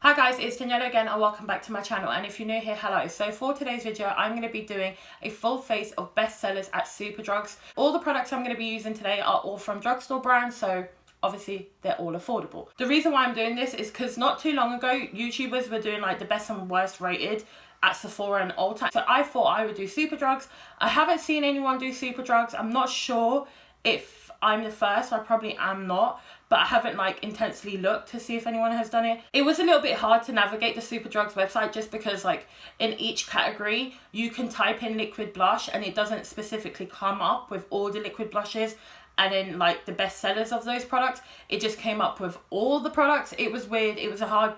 Hi guys, it's Daniela again and welcome back to my channel, and if you're new here, hello. So for today's video, I'm going to be doing a full face of best sellers at Superdrugs. All the products I'm going to be using today are all from drugstore brands, so obviously they're all affordable. The reason why I'm doing this is because not too long ago, YouTubers were doing like the best and worst rated at Sephora and Ulta. So I thought I would do Superdrugs. I haven't seen anyone do Superdrugs. I'm not sure if I'm the first, I probably am not, but I haven't like intensely looked to see if anyone has done it. It was a little bit hard to navigate the Superdrugs website just because like in each category you can type in liquid blush and it doesn't specifically come up with all the liquid blushes, and then like the best sellers of those products, it just came up with all the products. It was weird. It was a hard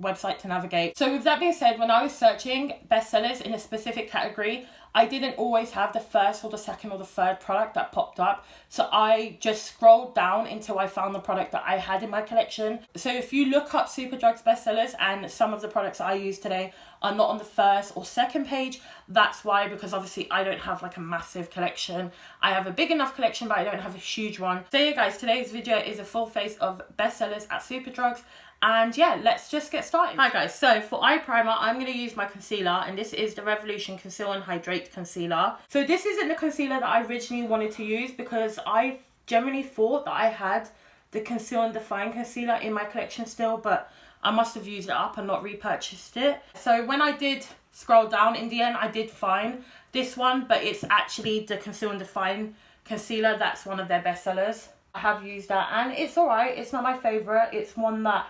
website to navigate. So with that being said, when I was searching bestsellers in a specific category, I didn't always have the first or the second or the third product that popped up. So I just scrolled down until I found the product that I had in my collection. So if you look up Superdrug's bestsellers, and some of the products I use today are not on the first or second page, that's why, because obviously I don't have like a massive collection. I have a big enough collection, but I don't have a huge one. So yeah guys, today's video is a full face of bestsellers at Superdrugs. And yeah, let's just get started. Hi guys, so for eye primer, I'm going to use my concealer, and this is the Revolution Conceal and Hydrate Concealer. So this isn't the concealer that I originally wanted to use because I generally thought that I had the Conceal and Define concealer in my collection still, but I must have used it up and not repurchased it. So when I did scroll down, in the end I did find this one, but it's actually the Conceal and Define concealer. That's one of their best sellers. I have used that and it's alright. It's not my favourite. It's one that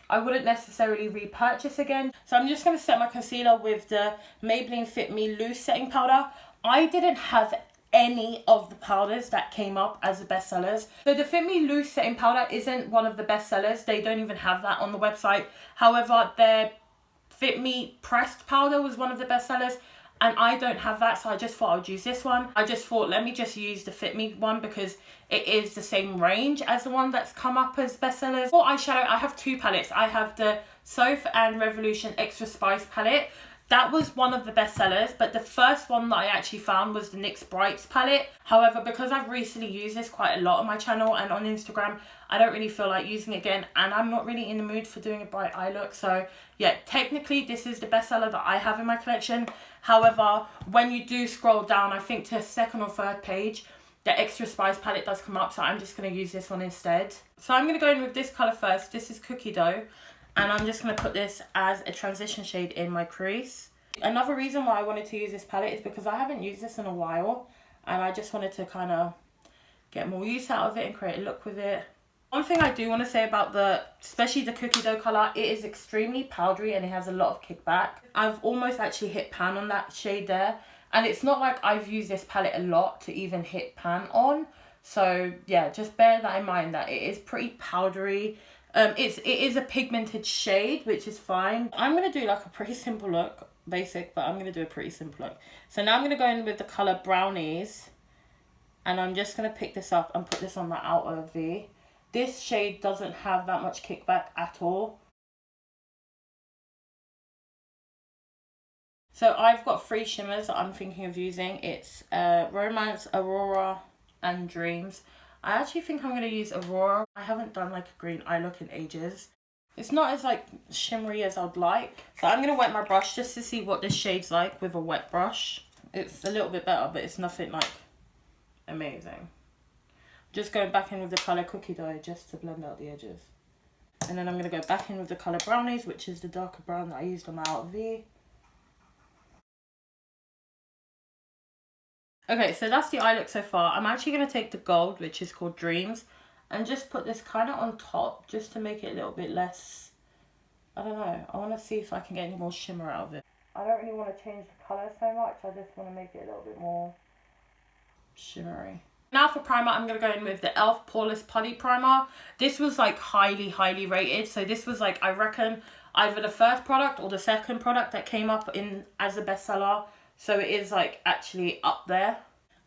I wouldn't necessarily repurchase again. So I'm just going to set my concealer with the Maybelline Fit Me Loose Setting Powder. I didn't have any of the powders that came up as the best sellers. So the Fit Me Loose Setting Powder isn't one of the best sellers. They don't even have that on the website. However, their Fit Me Pressed Powder was one of the best sellers, and I don't have that, so I just thought I would use this one. I just thought, let me just use the Fit Me one because it is the same range as the one that's come up as bestsellers. For eyeshadow, I have two palettes. I have the Soph and Revolution Extra Spice palette. That was one of the best sellers, but the first one that I actually found was the NYX Brights palette. However, because I've recently used this quite a lot on my channel and on Instagram, I don't really feel like using it again, and I'm not really in the mood for doing a bright eye look. So yeah, technically this is the best seller that I have in my collection. However, when you do scroll down, I think to second or third page, the Extra Spice palette does come up, so I'm just going to use this one instead. So I'm going to go in with this colour first. This is Cookie Dough, and I'm just going to put this as a transition shade in my crease. Another reason why I wanted to use this palette is because I haven't used this in a while, and I just wanted to kind of get more use out of it and create a look with it. One thing I do want to say about especially the Cookie Dough colour, it is extremely powdery and it has a lot of kickback. I've almost actually hit pan on that shade there, and it's not like I've used this palette a lot to even hit pan on. So yeah, just bear that in mind that it is pretty powdery. It is a pigmented shade, which is fine. I'm going to do like a pretty simple look, basic, but I'm going to do a pretty simple look. So now I'm going to go in with the colour Brownies, and I'm just going to pick this up and put this on my outer V. This shade doesn't have that much kickback at all. So I've got three shimmers that I'm thinking of using. It's Romance, Aurora and Dreams. I actually think I'm going to use Aurora. I haven't done like a green eye look in ages. It's not as like shimmery as I'd like. So I'm going to wet my brush just to see what this shade's like with a wet brush. It's a little bit better, but it's nothing like amazing. Just going back in with the colour Cookie Dough just to blend out the edges. And then I'm going to go back in with the colour Brownies, which is the darker brown that I used on my outer V. Okay, so that's the eye look so far. I'm actually going to take the gold, which is called Dreams, and just put this kind of on top just to make it a little bit less, I don't know. I want to see if I can get any more shimmer out of it. I don't really want to change the colour so much. I just want to make it a little bit more shimmery. Now for primer, I'm going to go in with the e.l.f. Poreless Putty Primer. This was like highly rated. So this was like, I reckon, either the first product or the second product that came up in as a bestseller. So it is like actually up there.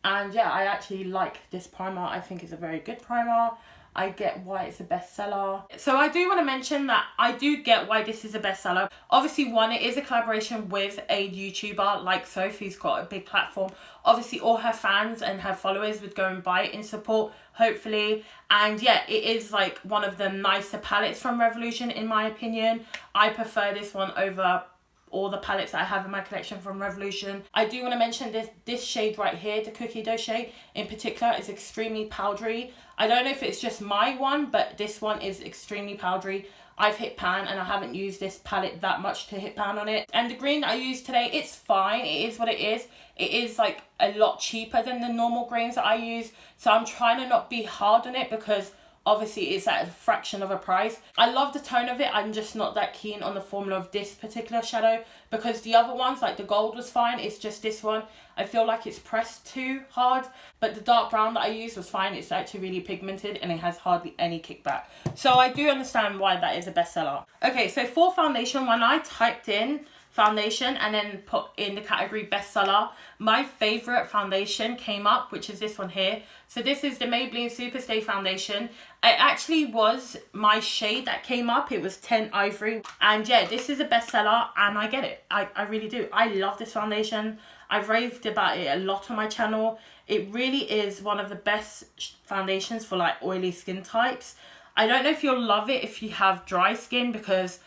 And yeah, I actually like this primer. I think it's a very good primer. I get why it's a bestseller. So I do want to mention that I do get why this is a bestseller. Obviously, one, it is a collaboration with a YouTuber like Soph, who's got a big platform. Obviously, all her fans and her followers would go and buy it in support, hopefully. And yeah, it is like one of the nicer palettes from Revolution, in my opinion. I prefer this one over all the palettes that I have in my collection from Revolution. I do want to mention this shade right here, the cookie dough shade in particular, is extremely powdery. I don't know if it's just my one, but this one is extremely powdery. I've hit pan and I haven't used this palette that much to hit pan on it. And the green that I used today, it's fine. It is what it is. It is like a lot cheaper than the normal greens that I use. So I'm trying to not be hard on it because obviously it's at a fraction of a price. I love the tone of it. I'm just not that keen on the formula of this particular shadow because the other ones, like the gold was fine. It's just this one. I feel like it's pressed too hard. But the dark brown that I used was fine. It's actually really pigmented and it has hardly any kickback. So I do understand why that is a bestseller. Okay, so for foundation, when I typed in foundation and then put in the category bestseller, my favorite foundation came up, which is this one here. So this is the Maybelline Superstay foundation. It actually was my shade that came up. It was 10 Ivory. And yeah, this is a bestseller and I get it. I really do. I love this foundation. I've raved about it a lot on my channel. It really is one of the best foundations for like oily skin types. I don't know if you'll love it if you have dry skin because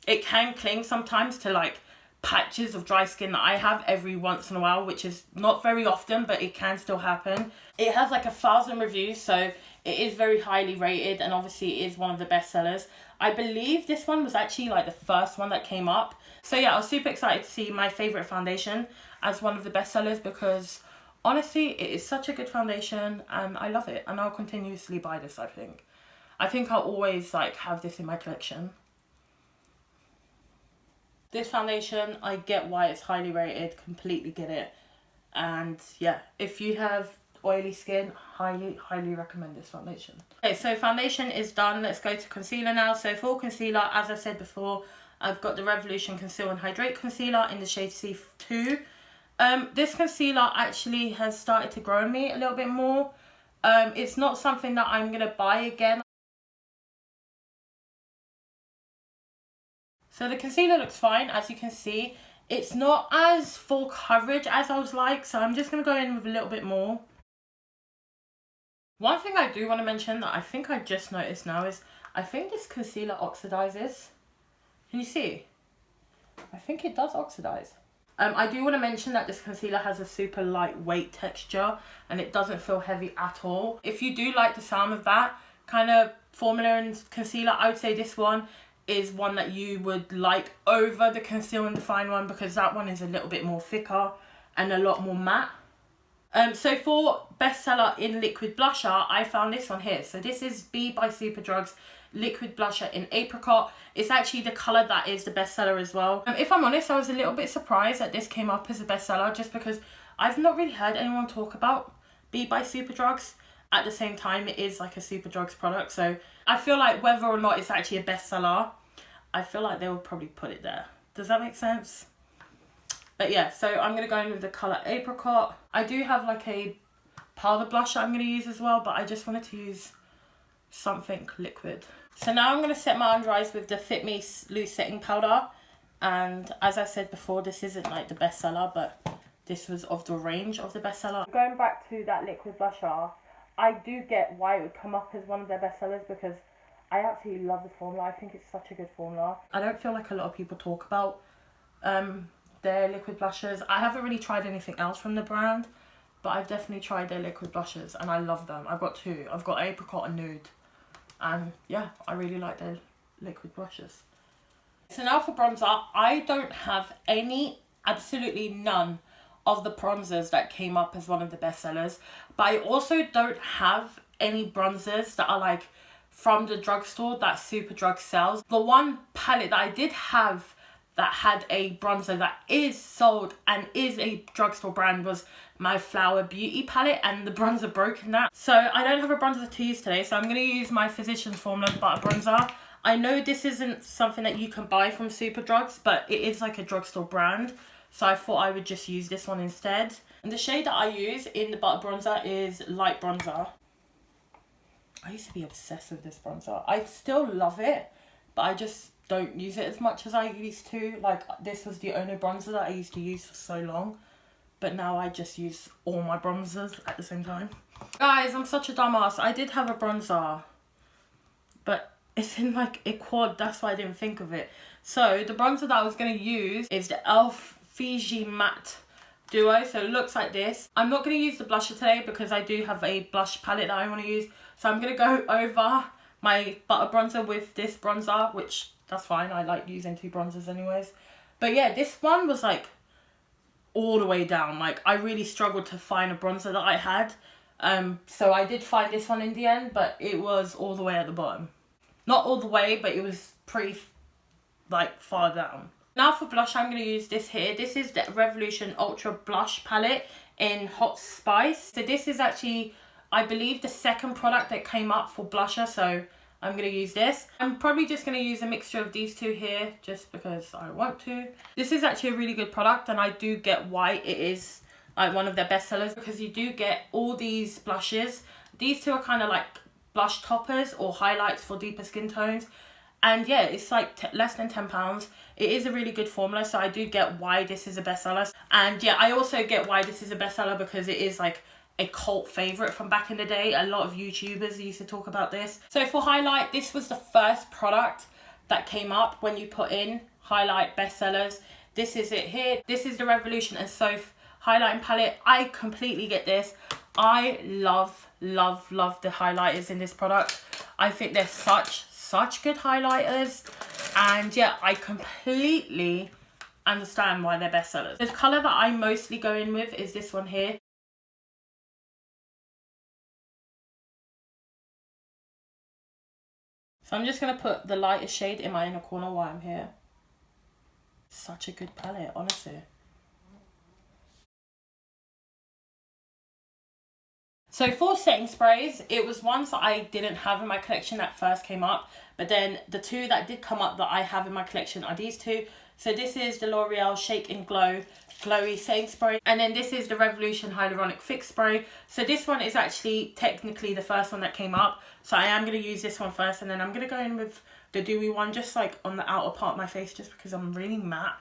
it can cling sometimes to like patches of dry skin that I have every once in a while, which is not very often, but it can still happen. It has like 1,000 reviews, so it is very highly rated and obviously it is one of the best sellers. I believe this one was actually like the first one that came up. So yeah, I was super excited to see my favorite foundation as one of the best sellers because honestly it is such a good foundation and I love it and I'll continuously buy this. I think I'll always like have this in my collection. This foundation, I get why it's highly rated, completely get it. And yeah, if you have oily skin, highly recommend this foundation. Okay, so foundation is done. Let's go to concealer now. So for concealer, as I said before, I've got the Revolution Conceal and Hydrate Concealer in the shade C2. This concealer actually has started to grow on me a little bit more. It's not something that I'm going to buy again. So the concealer looks fine, as you can see. It's not as full coverage as I was like, so I'm just going to go in with a little bit more. One thing I do want to mention that I think I just noticed now is I think this concealer oxidizes. Can you see? I think it does oxidize. I do want to mention that this concealer has a super lightweight texture and it doesn't feel heavy at all. If you do like the sound of that kind of formula and concealer, I would say this one is one that you would like over the Conceal and Define one because that one is a little bit more thicker and a lot more matte. So for bestseller in liquid blusher, I found this one here. So this is B by Superdrug's liquid blusher in Apricot. It's actually the colour that is the bestseller as well. If I'm honest, I was a little bit surprised that this came up as a bestseller just because I've not really heard anyone talk about B by Superdrug's. At the same time, it is like a Superdrug's product, so I feel like whether or not it's actually a bestseller, I feel like they will probably put it there. Does that make sense? But yeah, so I'm going to go in with the colour Apricot. I do have like a powder blusher I'm going to use as well, but I just wanted to use something liquid. So now I'm going to set my under eyes with the Fit Me Loose Setting Powder. And as I said before, this isn't like the bestseller, but this was of the range of the bestseller. Going back to that liquid blusher, I do get why it would come up as one of their bestsellers because I absolutely love the formula. I think it's such a good formula. I don't feel like a lot of people talk about their liquid blushers. I haven't really tried anything else from the brand, but I've definitely tried their liquid blushers and I love them. I've got two. I've got Apricot and Nude. And yeah, I really like their liquid blushes. So now for bronzer, I don't have any, absolutely none of the bronzers that came up as one of the bestsellers, but I also don't have any bronzers that are like from the drugstore that Superdrug sells. The one palette that I did have that had a bronzer that is sold and is a drugstore brand was my Flower Beauty palette, and the bronzer broke in that. So I don't have a bronzer to use today, so I'm going to use my Physicians Formula Butter Bronzer. I know this isn't something that you can buy from Superdrugs, but it is like a drugstore brand. So I thought I would just use this one instead. And the shade that I use in the butter bronzer is light bronzer. I used to be obsessed with this bronzer. I still love it, but I just don't use it as much as I used to. Like, this was the only bronzer that I used to use for so long. But now I just use all my bronzers at the same time. Guys, I'm such a dumbass. I did have a bronzer, but it's in like a quad. That's why I didn't think of it. So the bronzer that I was going to use is the e.l.f. Fiji Matte Duo. So it looks like this. I'm not going to use the blusher today because I do have a blush palette that I want to use. So I'm going to go over my butter bronzer with this bronzer, which that's fine. I like using two bronzers anyways. But yeah, this one was like all the way down. Like, I really struggled to find a bronzer that I had. So I did find this one in the end, but it was all the way at the bottom. Not all the way, but it was pretty like far down. Now for blush, I'm going to use this here. This is the Revolution Ultra Blush Palette in Hot Spice. So this is actually, I believe, the second product that came up for blusher. So I'm going to use this. I'm probably just going to use a mixture of these two here just because I want to. This is actually a really good product, and I do get why it is like one of their best sellers, because you do get all these blushes. These two are kind of like blush toppers or highlights for deeper skin tones. And yeah, it's like less than £10. It is a really good formula, so I do get why this is a bestseller. And yeah, I also get why this is a bestseller because it is like a cult favorite from back in the day. A lot of YouTubers used to talk about this. So for highlight, this was the first product that came up when you put in highlight bestsellers. This is it here. This is the Revolution and Soph highlighting palette. I completely get this. I love the highlighters in this product. I think they're such good highlighters, and yeah, I completely understand why they're bestsellers. The colour that I mostly go in with is this one here. So I'm just going to put the lightest shade in my inner corner while I'm here. Such a good palette, honestly. So for setting sprays, it was ones that I didn't have in my collection that first came up. But then the two that did come up that I have in my collection are these two. So this is the L'Oreal Shake and Glow Glowy Setting Spray. And then this is the Revolution Hyaluronic Fix Spray. So this one is actually technically the first one that came up. So I am going to use this one first. And then I'm going to go in with the dewy one just like on the outer part of my face just because I'm really matte.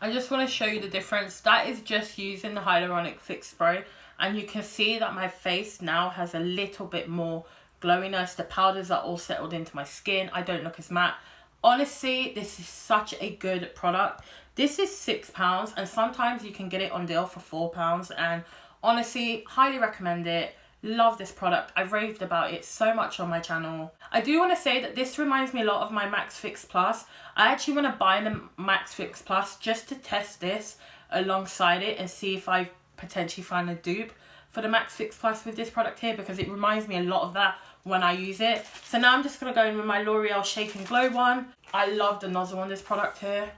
I just want to show you the difference. That is just using the Hyaluronic Fix Spray. And you can see that my face now has a little bit more glowiness. The powders are all settled into my skin. I don't look as matte. Honestly, this is such a good product. This is £6 and sometimes you can get it on deal for £4. And honestly, highly recommend it. Love this product. I've raved about it so much on my channel. I do want to say that this reminds me a lot of my Max Fix Plus. I actually want to buy the Max Fix Plus just to test this alongside it and see if I potentially find a dupe for the Max Fix Plus with this product here, because it reminds me a lot of that when I use it. So now I'm just going to go in with my L'Oreal Shake and Glow one. I love the nozzle on this product here.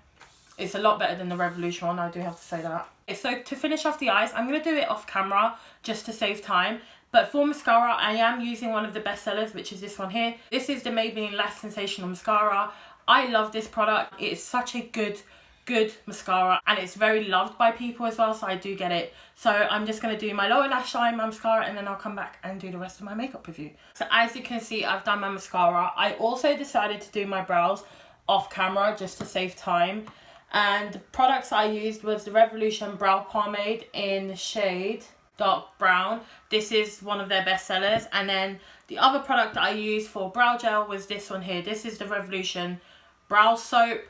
It's a lot better than the Revolution one, I do have to say that. Okay, so to finish off the eyes, I'm going to do it off camera just to save time. But for mascara, I am using one of the best sellers, which is this one here. This is the Maybelline Lash Sensational Mascara. I love this product. It is such a good mascara, and it's very loved by people as well, so I do get it. So I'm just going to do my lower lash line, my mascara, and then I'll come back and do the rest of my makeup with you. So as you can see, I've done my mascara. I also decided to do my brows off camera just to save time. And the products I used was the Revolution Brow Pomade in the shade Dark Brown. This is one of their best sellers. And then the other product that I used for brow gel was this one here. This is the Revolution Brow Soap.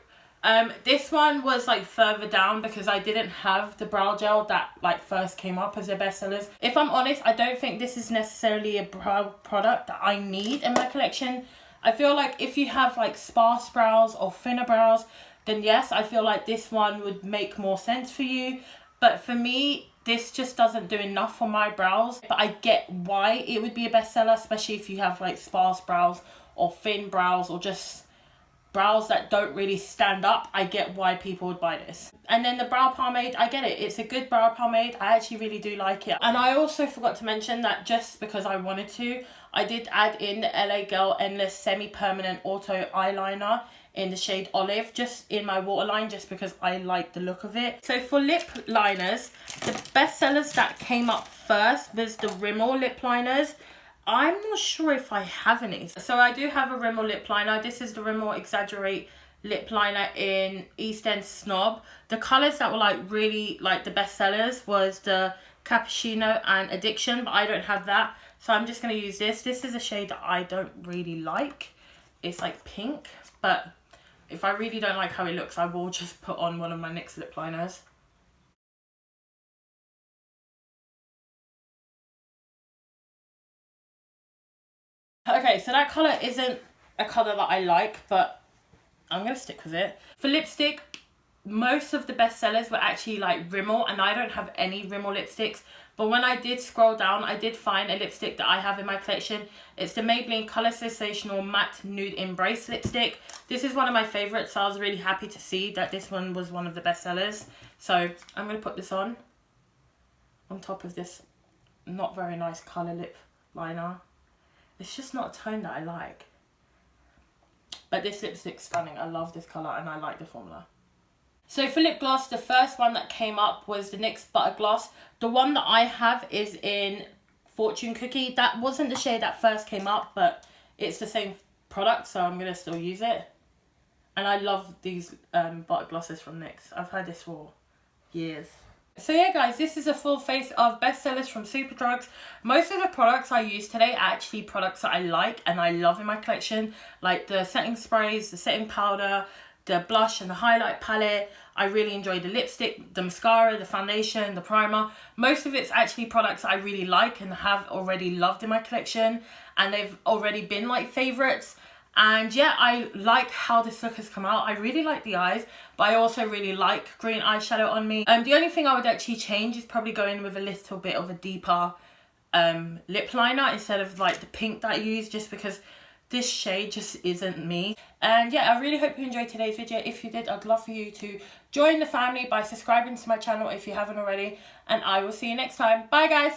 This one was like further down because I didn't have the brow gel that like first came up as their best sellers. If I'm honest, I don't think this is necessarily a brow product that I need in my collection. I feel like if you have like sparse brows or thinner brows, then yes, I feel like this one would make more sense for you. But for me, this just doesn't do enough for my brows. But I get why it would be a bestseller, especially if you have like sparse brows or thin brows or just brows that don't really stand up, I get why people would buy this. And then the brow pomade, I get it. It's a good brow pomade. I actually really do like it. And I also forgot to mention that just because I wanted to, I did add in the LA Girl Endless Semi-Permanent Auto Eyeliner in the shade Olive, just in my waterline, just because I like the look of it. So for lip liners, the best sellers that came up first was the Rimmel lip liners. I'm not sure if I have any. So I do have a Rimmel lip liner. This is the Rimmel Exaggerate lip liner in East End Snob. The colours that were like really like the best sellers was the Cappuccino and Addiction, but I don't have that. So I'm just going to use this. This is a shade that I don't really like. It's like pink, but if I really don't like how it looks, I will just put on one of my NYX lip liners. Okay, so that colour isn't a colour that I like, but I'm going to stick with it. For lipstick, most of the best sellers were actually like Rimmel, and I don't have any Rimmel lipsticks. But when I did scroll down, I did find a lipstick that I have in my collection. It's the Maybelline Colour Sensational Matte Nude Embrace lipstick. This is one of my favourites, so I was really happy to see that this one was one of the best sellers. So I'm going to put this on top of this not very nice colour lip liner. It's just not a tone that I like. But this lipstick's stunning. I love this colour and I like the formula. So for lip gloss, the first one that came up was the NYX Butter Gloss. The one that I have is in Fortune Cookie. That wasn't the shade that first came up, but it's the same product, so I'm going to still use it. And I love these butter glosses from NYX. I've had this for years. So yeah guys, this is a full face of bestsellers from Superdrugs. Most of the products I use today are actually products that I like and I love in my collection. Like the setting sprays, the setting powder, the blush and the highlight palette. I really enjoy the lipstick, the mascara, the foundation, the primer. Most of it's actually products I really like and have already loved in my collection. And they've already been like favourites. And yeah, I like how this look has come out. I really like the eyes, but I also really like green eyeshadow on me. The only thing I would actually change is probably going with a little bit of a deeper lip liner instead of like the pink that I use, just because this shade just isn't me. And yeah, I really hope you enjoyed today's video. If you did, I'd love for you to join the family by subscribing to my channel if you haven't already. And I will see you next time. Bye guys.